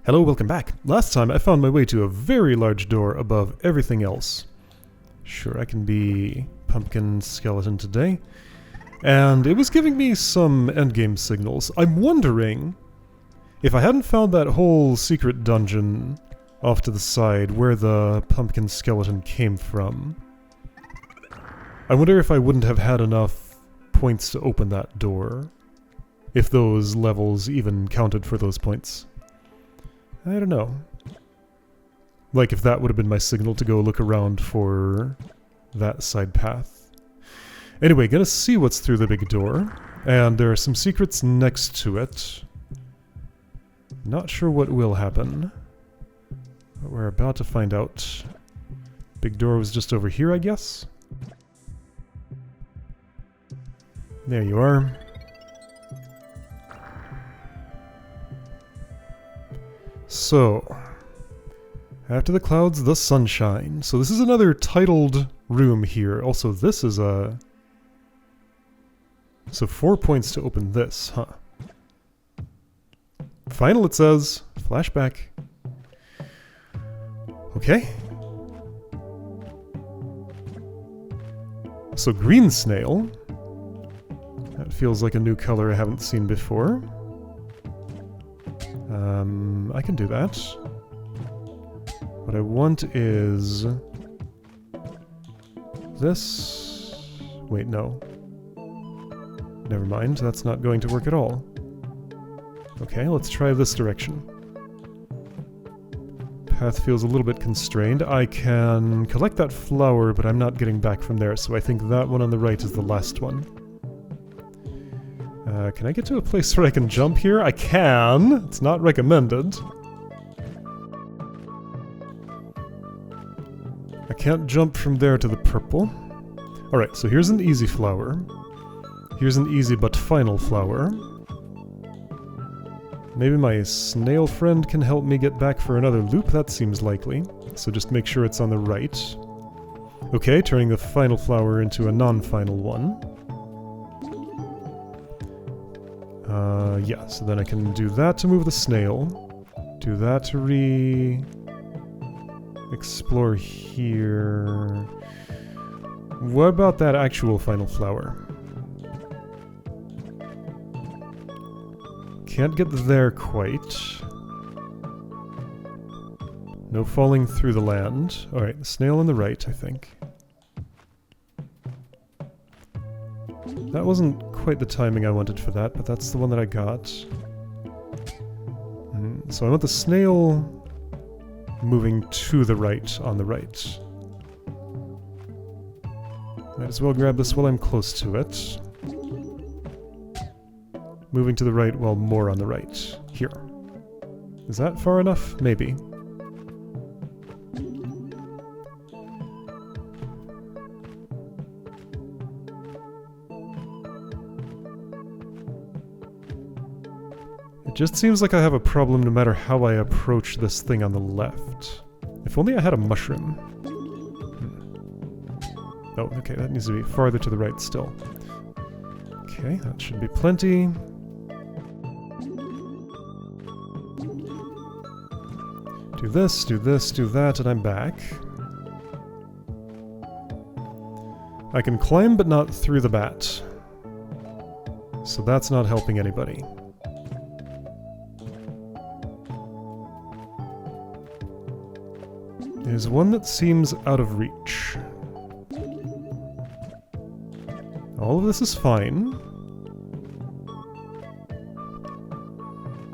Hello, welcome back. Last time I found my way to a very large door above everything else. Sure, I can be pumpkin skeleton today. And it was giving me some endgame signals. I'm wondering if I hadn't found that whole secret dungeon off to the side where the pumpkin skeleton came from. I wonder if I wouldn't have had enough points to open that door. If those levels even counted for those points. I don't know. Like if that would have been my signal to go look around for that side path. Anyway, gonna see what's through the big door. And there are some secrets next to it. Not sure what will happen. But we're about to find out. Big door was just over here, I guess? There you are. So, after the clouds, the sunshine. So this is another titled room here. Also, this is a... So 4 points to open this, huh? Final, it says. Flashback. Okay. So green snail. That feels like a new color I haven't seen before. I can do that. What I want is... this... Wait, no. Never mind, that's not going to work at all. Okay, let's try this direction. Path feels a little bit constrained. I can collect that flower, but I'm not getting back from there, so I think that one on the right is the last one. Can I get to a place where I can jump here? I can! It's not recommended. I can't jump from there to the purple. Alright, so here's an easy flower. Here's an easy but final flower. Maybe my snail friend can help me get back for another loop? That seems likely. So just make sure it's on the right. Okay, turning the final flower into a non-final one. Yeah, so then I can do that to move the snail. Do that to explore here. What about that actual final flower? Can't get there quite. No falling through the land. Alright, the snail on the right, I think. That wasn't quite the timing I wanted for that, but that's the one that I got. So I want the snail moving to the right on the right. Might as well grab this while I'm close to it. Moving to the right while more on the right. Here. Is that far enough? Maybe. It just seems like I have a problem no matter how I approach this thing on the left. If only I had a mushroom. Oh, okay, that needs to be farther to the right still. Okay, that should be plenty. Do this, do this, do that, and I'm back. I can climb, but not through the bat. So that's not helping anybody. There's one that seems out of reach. All of this is fine.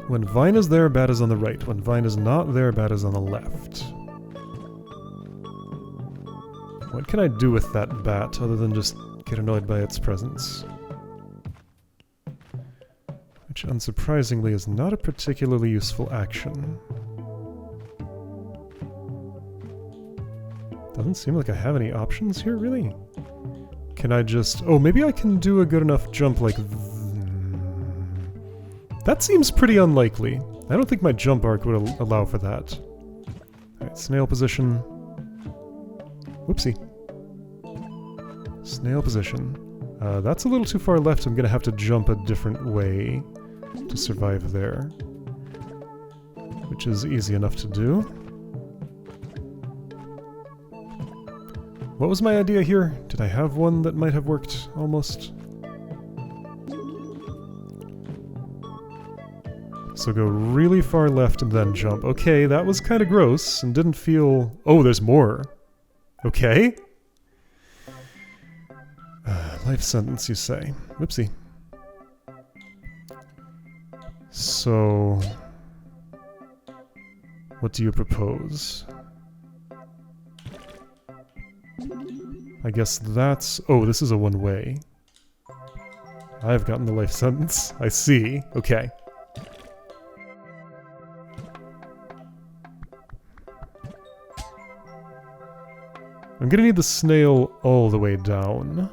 When vine is there, bat is on the right. When vine is not there, bat is on the left. What can I do with that bat other than just get annoyed by its presence? Which, unsurprisingly, is not a particularly useful action. Doesn't seem like I have any options here, really. Can I just... oh, maybe I can do a good enough jump like... That seems pretty unlikely. I don't think my jump arc would allow for that. Alright, snail position. Whoopsie. Snail position. That's a little too far left. I'm gonna have to jump a different way to survive there. which is easy enough to do. What was my idea here? Did I have one that might have worked almost? So go really far left and then jump. Okay, that was kind of gross and didn't feel... Oh, there's more. Okay. Life sentence, you say. Whoopsie. So... what do you propose? I guess that's... Oh, this is a one-way. I've gotten the life sentence. I see. Okay. I'm gonna need the snail all the way down.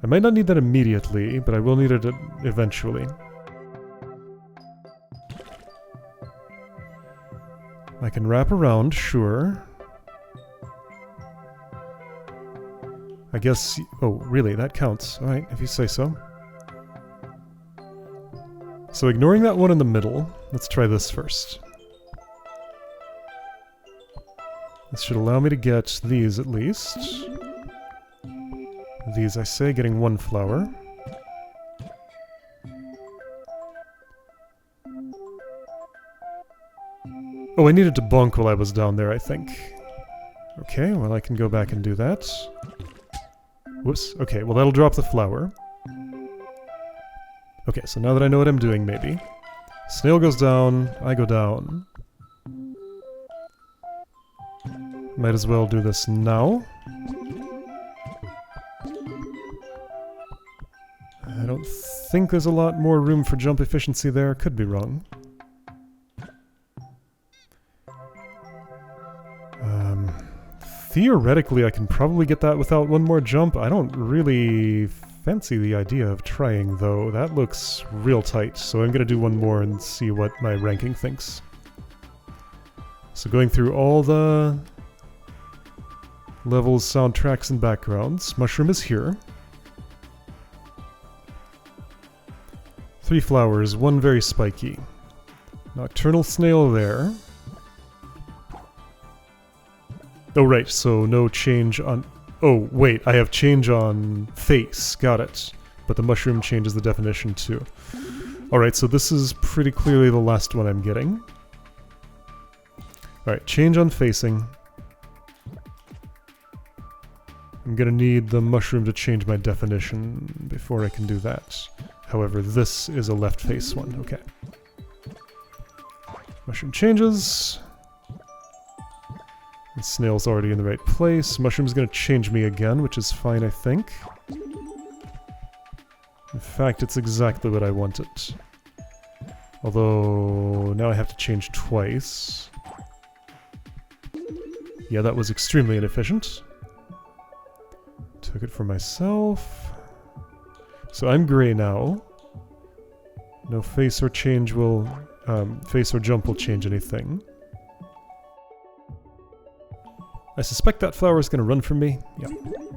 I might not need that immediately, but I will need it eventually. I can wrap around, sure. I guess... Oh, really? That counts. Alright, if you say so. So ignoring that one in the middle, let's try this first. This should allow me to get these at least. These, I say, getting one flower. Oh, I needed to bonk while I was down there, I think. Okay, well I can go back and do that. Whoops. Okay, well that'll drop the flower. Okay, so now that I know what I'm doing, maybe. Snail goes down, I go down. Might as well do this now. I don't think there's a lot more room for jump efficiency there. Could be wrong. Theoretically, I can probably get that without one more jump. I don't really fancy the idea of trying, though. That looks real tight, so I'm gonna do one more and see what my ranking thinks. So going through all the levels, soundtracks, and backgrounds. Mushroom is here. 3 flowers, 1 very spiky. Nocturnal snail there. Oh right, so no change on... Oh wait, I have change on face, got it. But the mushroom changes the definition too. Alright, so this is pretty clearly the last one I'm getting. Alright, change on facing. I'm gonna need the mushroom to change my definition before I can do that. However, this is a left face one, okay. Mushroom changes. The snail's already in the right place. Mushroom's gonna change me again, which is fine, I think. In fact, it's exactly what I wanted. Although, now I have to change twice. Yeah, that was extremely inefficient. Took it for myself. So I'm gray now. No face or change will... face or jump will change anything. I suspect that flower is going to run from me. Yeah.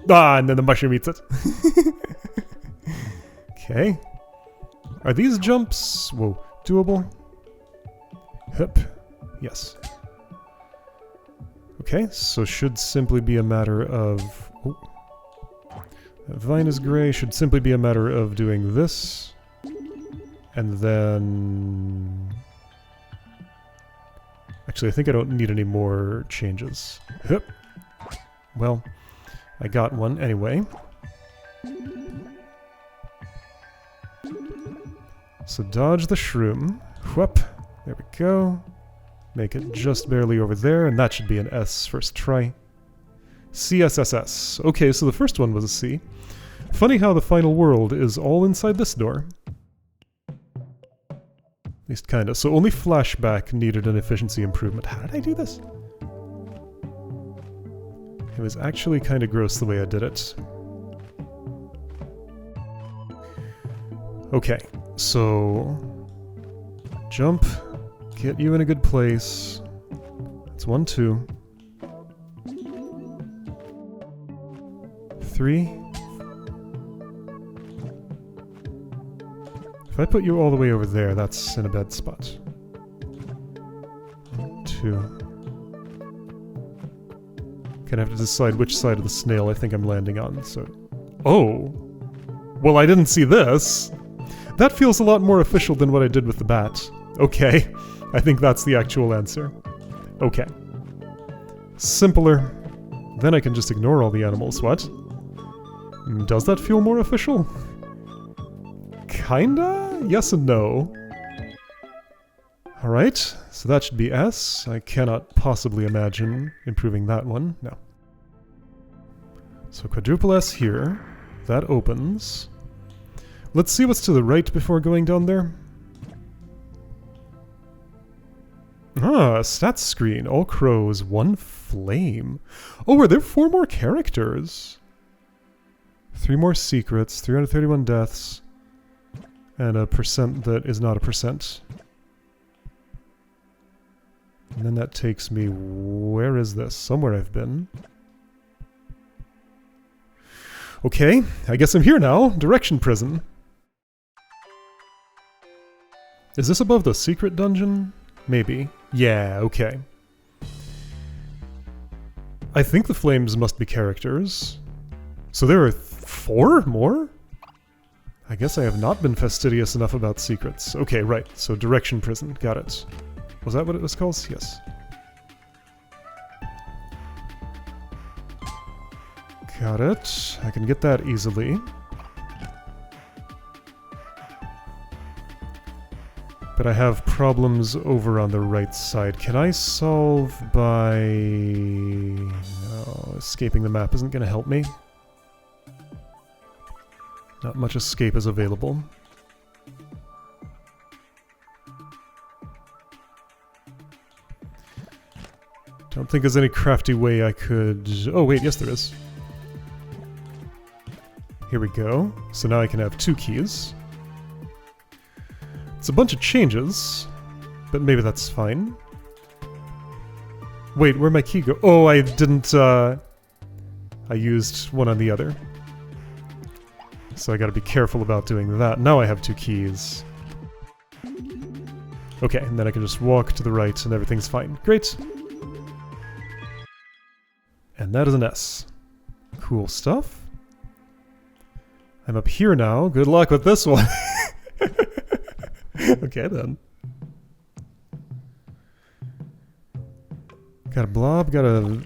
Ah, and then the mushroom eats it. Okay. Are these jumps... Whoa. Doable? Hup. Yes. Okay, so should simply be a matter of... Oh. That vine is gray. Should simply be a matter of doing this. And then... Actually, I think I don't need any more changes. Hup. Well, I got one anyway. So dodge the shroom. Whoop. There we go. Make it just barely over there, and that should be an S first try. CSSS. Okay, so the first one was a C. Funny how the final world is all inside this door. At least kinda. So only flashback needed an efficiency improvement. How did I do this? It was actually kinda gross the way I did it. Okay, so... Jump. Get you in a good place. That's 1, 2. 3. If I put you all the way over there, that's in a bad spot. too. Gonna have to decide which side of the snail I think I'm landing on, so... Oh! Well, I didn't see this! That feels a lot more official than what I did with the bat. Okay, I think that's the actual answer. Okay. Simpler. Then I can just ignore all the animals, what? Does that feel more official? Kinda? Yes and no. Alright, so that should be S. I cannot possibly imagine improving that one. No. So quadruple S here. That opens. Let's see what's to the right before going down there. Ah, stats screen. All crows, 1 flame. Oh, are there 4 more characters? 3 more secrets, 331 deaths, and a percent that is not a percent. And then that takes me... Where is this? Somewhere I've been. Okay, I guess I'm here now. Direction prison. Is this above the secret dungeon? Maybe. Yeah, okay. I think the flames must be characters. So there are 4 more? I guess I have not been fastidious enough about secrets. Okay, right. So direction prison. Got it. Was that what it was called? Yes. Got it. I can get that easily. But I have problems over on the right side. Can I solve by... No, escaping the map isn't going to help me. Not much escape is available. Don't think there's any crafty way I could... Oh wait, yes there is. Here we go. So now I can have 2 keys. It's a bunch of changes, but maybe that's fine. Wait, where'd my key go? Oh, I didn't, I used one on the other. So I gotta be careful about doing that. Now I have 2 keys. Okay, and then I can just walk to the right and everything's fine. Great! And that is an S. Cool stuff. I'm up here now. Good luck with this one! Okay then. Got a blob, got a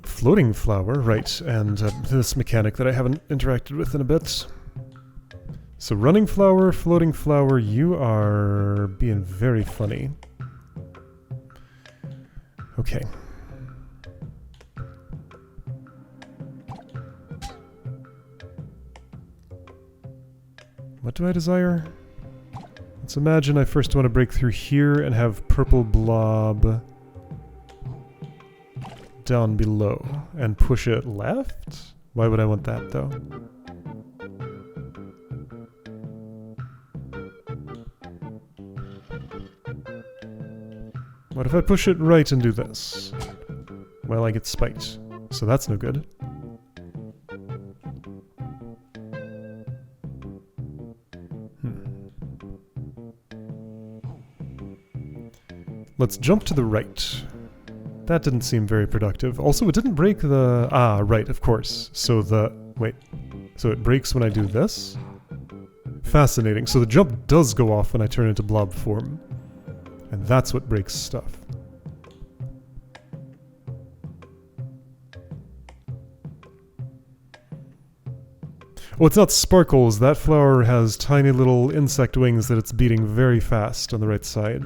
floating flower, right, and this mechanic that I haven't interacted with in a bit. So running flower, floating flower, you are being very funny. Okay. What do I desire? Let's imagine I first want to break through here and have purple blob down below and push it left? Why would I want that though? What if I push it right and do this? Well, I get spiked, so that's no good. Let's jump to the right. That didn't seem very productive. Also, it didn't break the... Ah, right, of course. So the... Wait. So it breaks when I do this? Fascinating. So the jump does go off when I turn into blob form. And that's what breaks stuff. Oh, it's not sparkles. That flower has tiny little insect wings that it's beating very fast on the right side.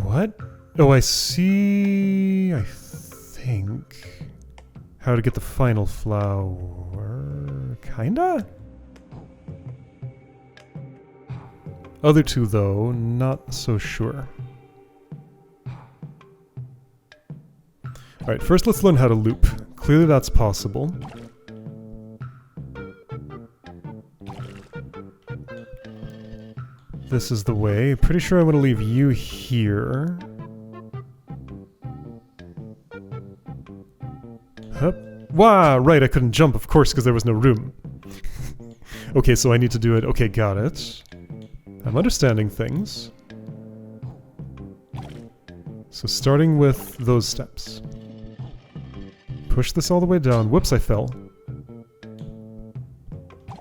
What? Oh, I see... I think... How to get the final flower... Kinda? Other 2, though, not so sure. Alright, first let's learn how to loop. Clearly that's possible. This is the way. Pretty sure I want to leave you here. Hup. Wow, right, I couldn't jump, of course, because there was no room. Okay, so I need to do it. Okay, got it. I'm understanding things. So starting with those steps. Push this all the way down. Whoops, I fell.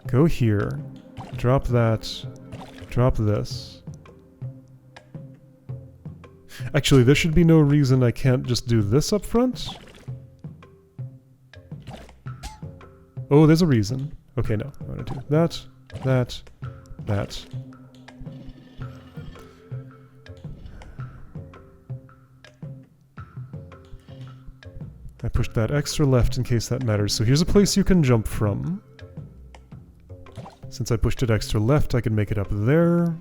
Go here. Drop that. Drop this. Actually, there should be no reason I can't just do this up front. Oh, there's a reason. Okay, no. I want to do that, that, that. I pushed that extra left in case that matters. So here's a place you can jump from. Since I pushed it extra left, I can make it up there.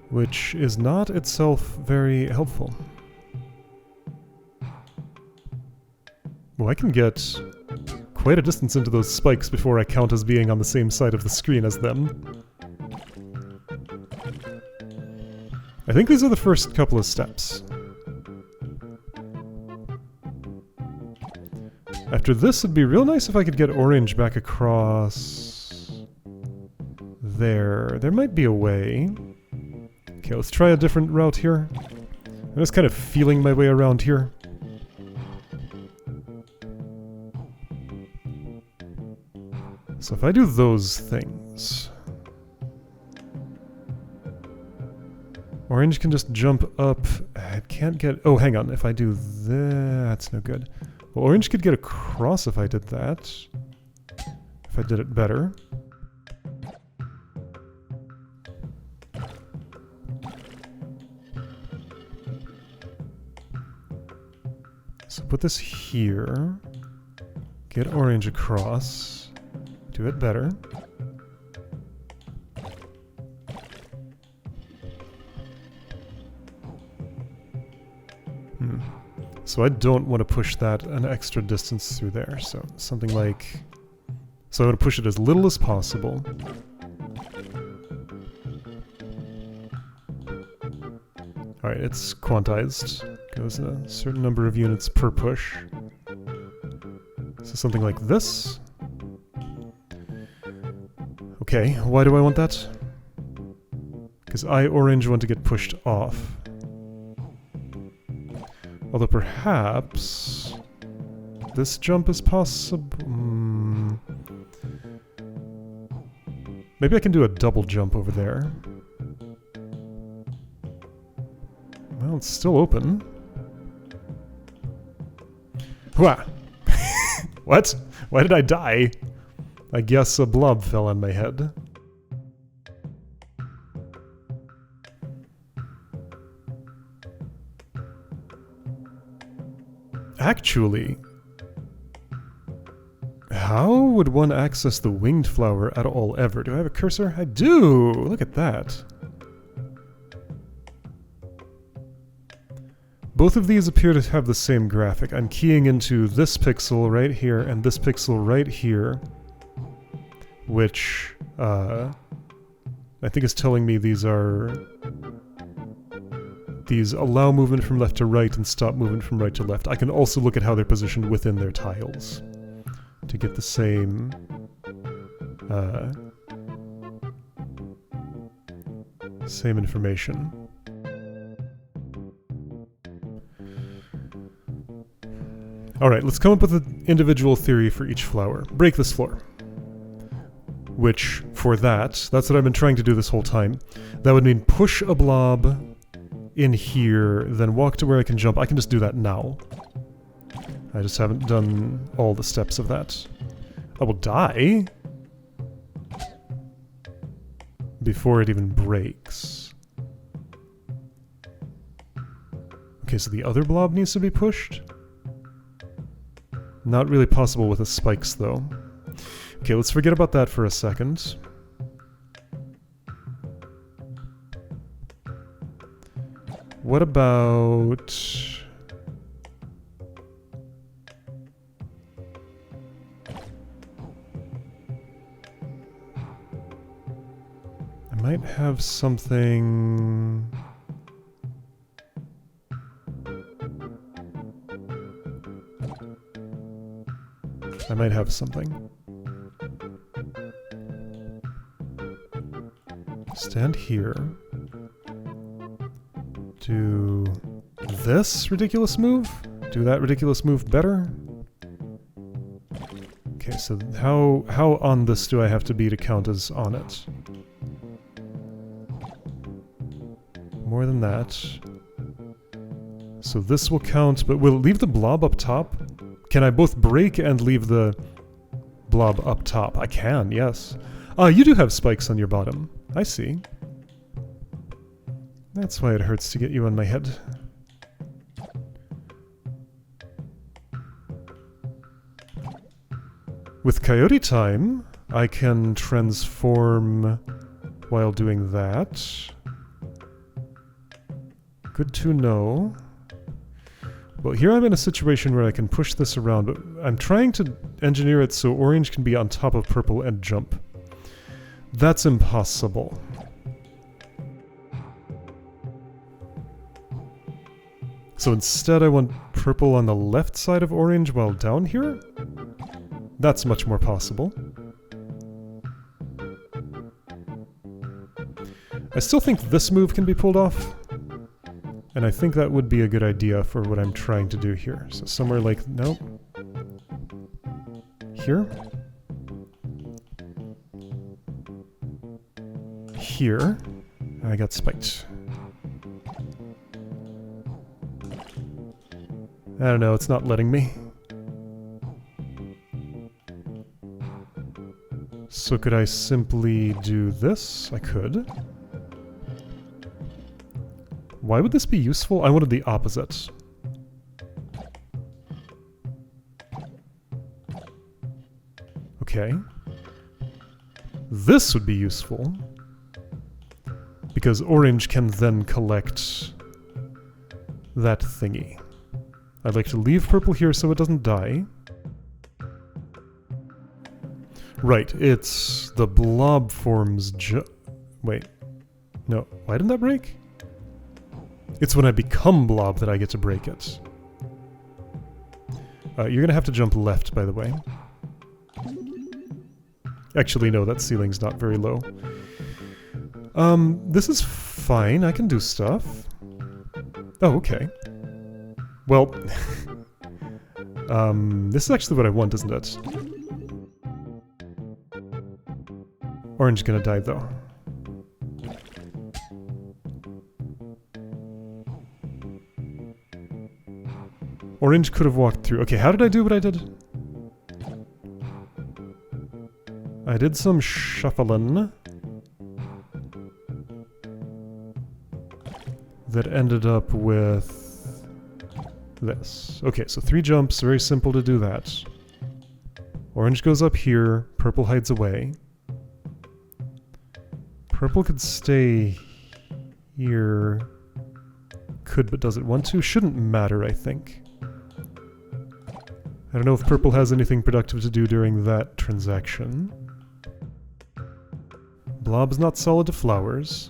Which is not itself very helpful. Well, I can get quite a distance into those spikes before I count as being on the same side of the screen as them. I think these are the first couple of steps. After this, it'd be real nice if I could get orange back across there. There might be a way. Okay, let's try a different route here. I'm just kind of feeling my way around here. So if I do those things... Orange can just jump up. I can't get... Oh, hang on. If I do that, that's no good. Well, orange could get across if I did that. If I did it better. So put this here. Get orange across. Do it better. So I don't want to push that an extra distance through there, so something like... So I want to push it as little as possible. Alright, it's quantized. Goes a certain number of units per push. So something like this. Okay, why do I want that? Because I, orange, want to get pushed off. Although perhaps this jump is possible. Maybe I can do a double jump over there. Well, it's still open. Wha! What? Why did I die? I guess a blob fell on my head. Actually, how would one access the winged flower at all ever? Do I have a cursor? I do! Look at that. Both of these appear to have the same graphic. I'm keying into this pixel right here and this pixel right here, which I think is telling me these allow movement from left to right and stop movement from right to left. I can also look at how they're positioned within their tiles to get the same same information. Alright, let's come up with an individual theory for each flower. Break this floor. Which, for that's what I've been trying to do this whole time. That would mean push a blob in here, then walk to where I can jump. I can just do that now. I just haven't done all the steps of that. I will die before it even breaks. Okay, so the other blob needs to be pushed? Not really possible with the spikes, though. Okay, let's forget about that for a second. What about... I might have something... I might have something. stand here. Do this ridiculous move? Do that ridiculous move better? Okay, so how on this do I have to be to count as on it? More than that. So this will count, but will it leave the blob up top? Can I both break and leave the blob up top? I can, yes. Ah, you do have spikes on your bottom. I see. That's why it hurts to get you on my head. With Coyote Time, I can transform while doing that. Good to know. Well, here I'm in a situation where I can push this around, but I'm trying to engineer it so orange can be on top of purple and jump. That's impossible. So instead I want purple on the left side of orange while down here? That's much more possible. I still think this move can be pulled off. And I think that would be a good idea for what I'm trying to do here. So somewhere like, nope. Here. Here. I got spiked. I don't know, it's not letting me. So could I simply do this? I could. Why would this be useful? I wanted the opposite. Okay. This would be useful. Because orange can then collect that thingy. I'd like to leave purple here so it doesn't die. Right, it's the blob forms wait. No, why didn't that break? It's when I become blob that I get to break it. You're gonna have to jump left, by the way. Actually, no, that ceiling's not very low. This is fine, I can do stuff. Oh, okay. Well, this is actually what I want, isn't it? Orange gonna die, though. Orange could have walked through. Okay, how did I do what I did? I did some shuffling that ended up with this. Okay, so 3 jumps, very simple to do that. Orange goes up here, purple hides away. Purple could stay here. Could, but does it want to? Shouldn't matter, I think. I don't know if purple has anything productive to do during that transaction. Blob's not solid to flowers.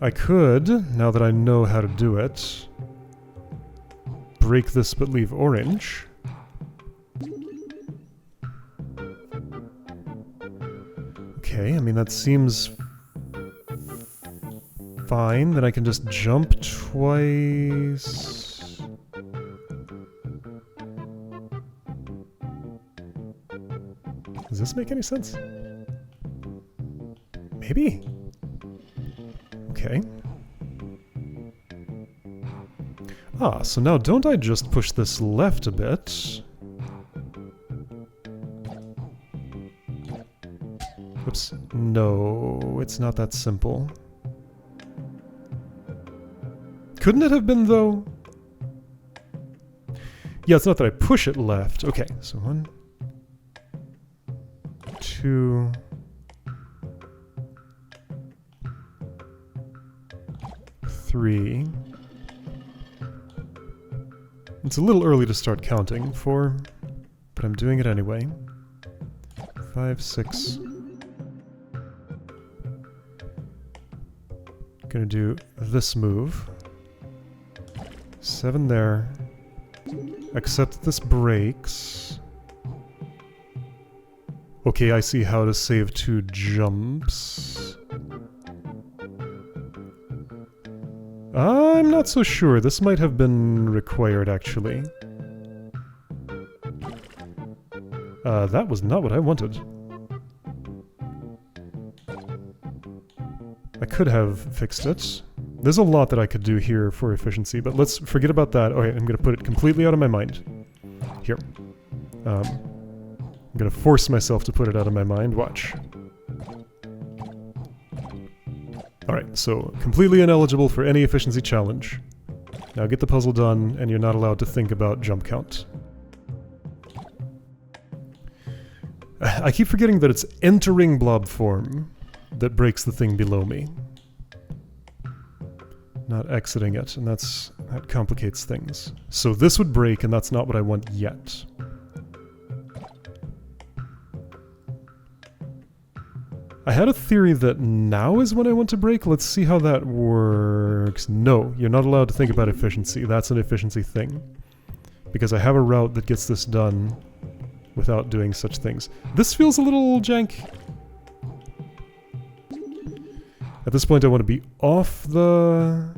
I could, now that I know how to do it, break this but leave orange. Okay, I mean that seems fine. Then I can just jump twice. Does this make any sense? Maybe? Okay. Ah, so now don't I just push this left a bit? Oops. No, it's not that simple. Couldn't it have been, though? Yeah, it's not that I push it left. Okay, so 1, 2... 3. It's a little early to start counting for, but I'm doing it anyway. 5, 6. Gonna do this move. 7 there. Except this breaks. Okay, I see how to save 2 jumps. I'm not so sure. This might have been required, actually. That was not what I wanted. I could have fixed it. There's a lot that I could do here for efficiency, but let's forget about that. Okay, I'm gonna put it completely out of my mind. Here. I'm gonna force myself to put it out of my mind. Watch. Alright, so completely ineligible for any efficiency challenge. Now get the puzzle done, and you're not allowed to think about jump count. I keep forgetting that it's entering blob form that breaks the thing below me. Not exiting it, and that complicates things. So this would break, and that's not what I want yet. I had a theory that now is when I want to break. Let's see how that works. No, you're not allowed to think about efficiency. That's an efficiency thing. Because I have a route that gets this done without doing such things. This feels a little jank. At this point I want to be off the...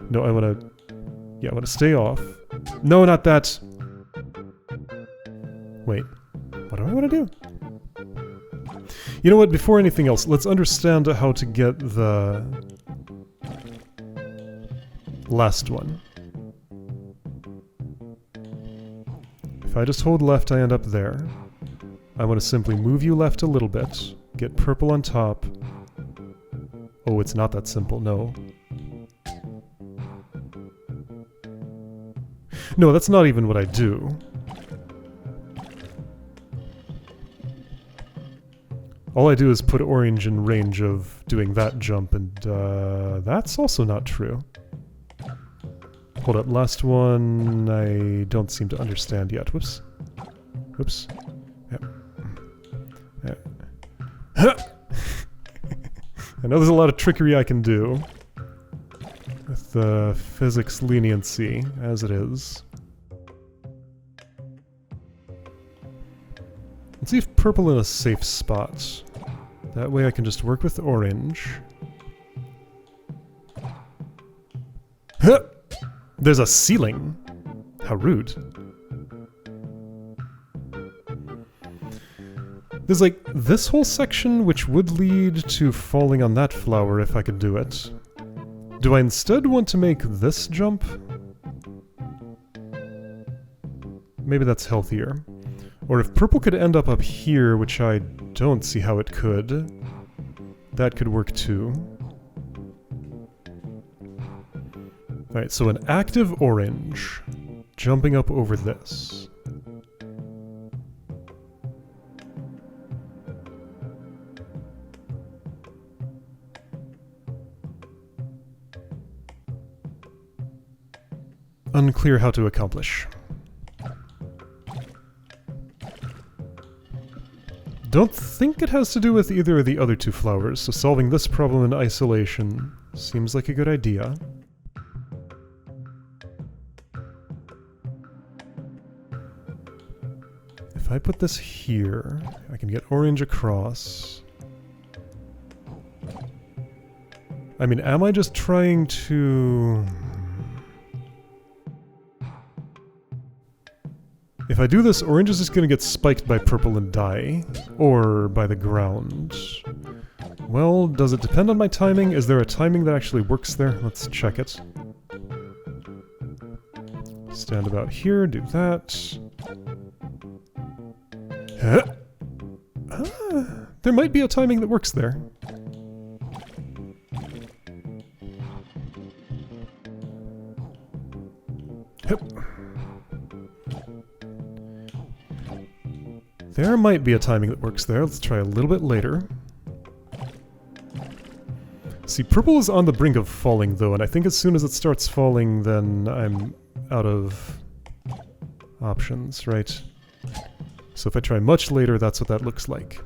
No, I want to... Yeah, I want to stay off. No, not that! Wait. What do I want to do? You know what, before anything else, let's understand how to get the last one. If I just hold left, I end up there. I want to simply move you left a little bit, get purple on top. Oh, it's not that simple, no. No, that's not even what I do. All I do is put orange in range of doing that jump, and that's also not true. Hold up, last one I don't seem to understand yet. Whoops. Whoops. Yep. Yep. I know there's a lot of trickery I can do with the physics leniency, as it is. Let's see if purple in a safe spot. That way I can just work with orange. Huh! There's a ceiling! How rude. There's like this whole section which would lead to falling on that flower if I could do it. Do I instead want to make this jump? Maybe that's healthier. Or if purple could end up here, which I don't see how it could, that could work too. Alright, so an active orange jumping up over this. Unclear how to accomplish. Don't think it has to do with either of the other 2 flowers, so solving this problem in isolation seems like a good idea. If I put this here, I can get orange across. I mean, am I just trying to... If I do this, orange is just going to get spiked by purple and die, or by the ground. Well, does it depend on my timing? Is there a timing that actually works there? Let's check it. Stand about here, do that. There might be a timing that works there. There might be a timing that works there. Let's try a little bit later. See, purple is on the brink of falling, though, and I think as soon as it starts falling, then I'm out of options, right? So if I try much later, that's what that looks like.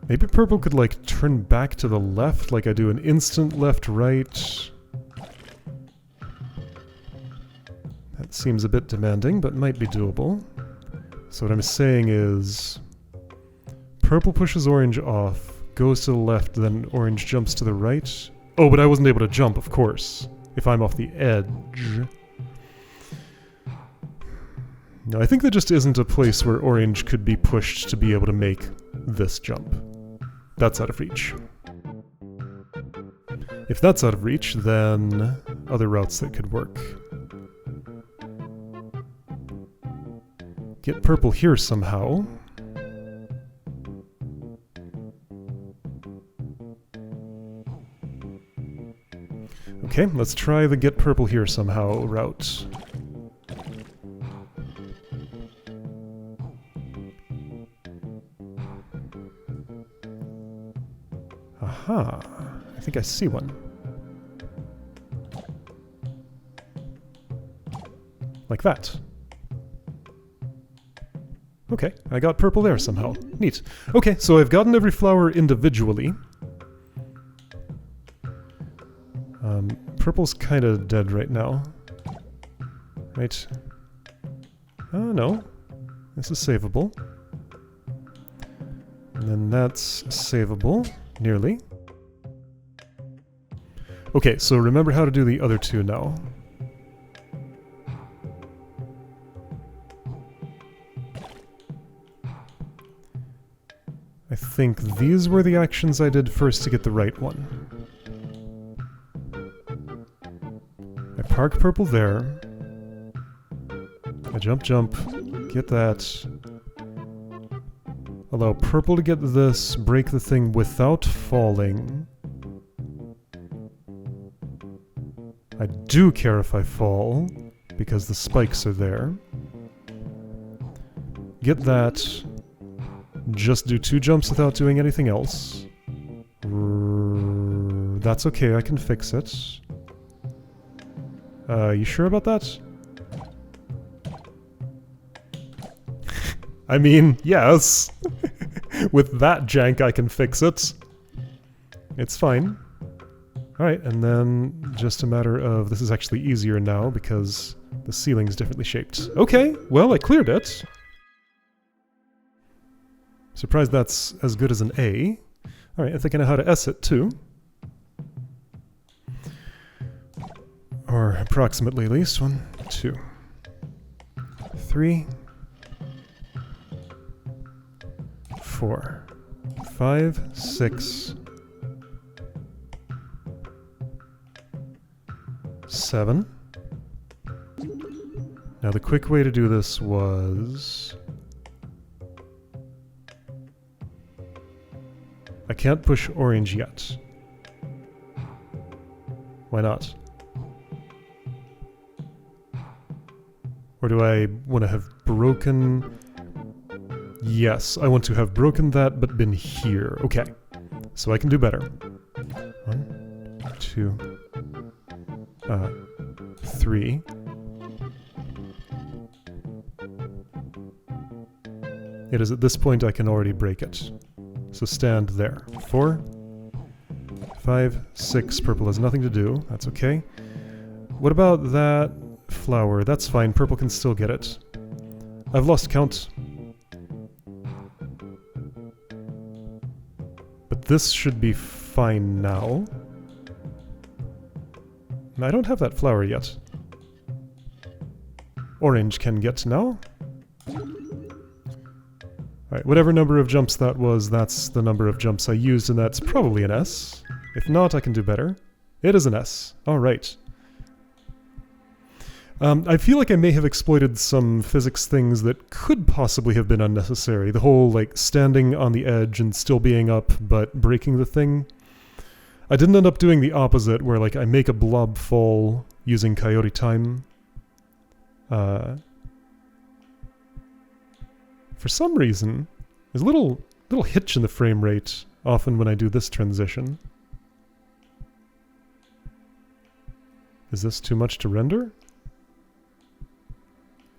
Maybe purple could, like, turn back to the left, like I do an instant left-right. That seems a bit demanding, but might be doable. So what I'm saying is... purple pushes orange off, goes to the left, then orange jumps to the right. Oh, but I wasn't able to jump, of course, if I'm off the edge. No, I think there just isn't a place where orange could be pushed to be able to make this jump. That's out of reach. If that's out of reach, then other routes that could work. Get purple here somehow. Okay, let's try the get purple here somehow route. Aha, I think I see one. Like that. Okay, I got purple there somehow. Neat. Okay, so I've gotten every flower individually. Purple's kind of dead right now. Right. Oh, no. This is savable. And then that's savable. Nearly. Okay, so remember how to do the other two now. I think these were the actions I did first to get the right one. I park purple there. I jump, get that. Allow purple to get this, break the thing without falling. I do care if I fall, because the spikes are there. Get that. Just do 2 jumps without doing anything else. That's okay, I can fix it. You sure about that? I mean, yes. With that jank I can fix it. It's fine. Alright, and then just a matter of... This is actually easier now because the ceiling's differently shaped. Okay, well, I cleared it. Surprised that's as good as an A. Alright, I think I know how to S it too. Or approximately at least. 1, 2, 3, 4, 5, 6, 7. Now the quick way to do this was... I can't push orange yet. Why not? Or do I want to have broken... Yes, I want to have broken that, but been here. Okay, so I can do better. 1, 2, 3. It is at this point I can already break it. So stand there. 4, 5, 6. Purple has nothing to do. That's okay. What about that flower? That's fine. Purple can still get it. I've lost count. But this should be fine now. I don't have that flower yet. Orange can get now. Alright, whatever number of jumps that was, that's the number of jumps I used, and that's probably an S. If not, I can do better. It is an S. Alright. I feel like I may have exploited some physics things that could possibly have been unnecessary. The whole, like, standing on the edge and still being up, but breaking the thing. I didn't end up doing the opposite, where, like, I make a blob fall using coyote time. For some reason, there's a little hitch in the frame rate often when I do this transition. Is this too much to render?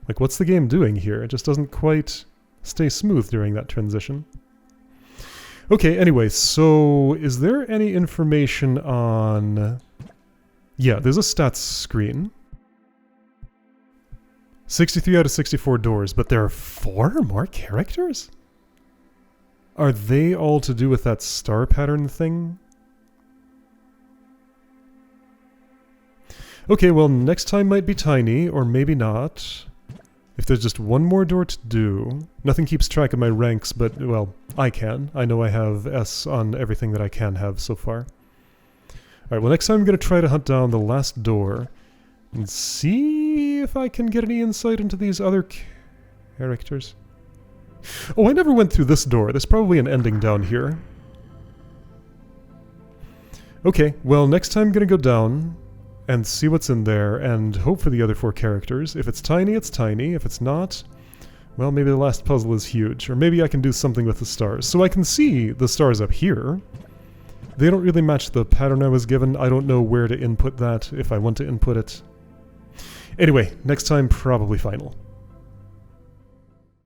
Like, what's the game doing here? It just doesn't quite stay smooth during that transition. Okay, anyway, so is there any information on... Yeah, there's a stats screen. 63 out of 64 doors, but there are 4 more characters? Are they all to do with that star pattern thing? Okay, well, next time might be tiny, or maybe not. If there's just one more door to do... Nothing keeps track of my ranks, but, well, I can. I know I have S on everything that I can have so far. Alright, well, next time I'm going to try to hunt down the last door and see if I can get any insight into these other characters. Oh, I never went through this door. There's probably an ending down here. Okay, well, next time I'm going to go down and see what's in there and hope for the other 4 characters. If it's tiny, it's tiny. If it's not, well, maybe the last puzzle is huge. Or maybe I can do something with the stars. So I can see the stars up here. They don't really match the pattern I was given. I don't know where to input that if I want to input it. Anyway, next time, probably final.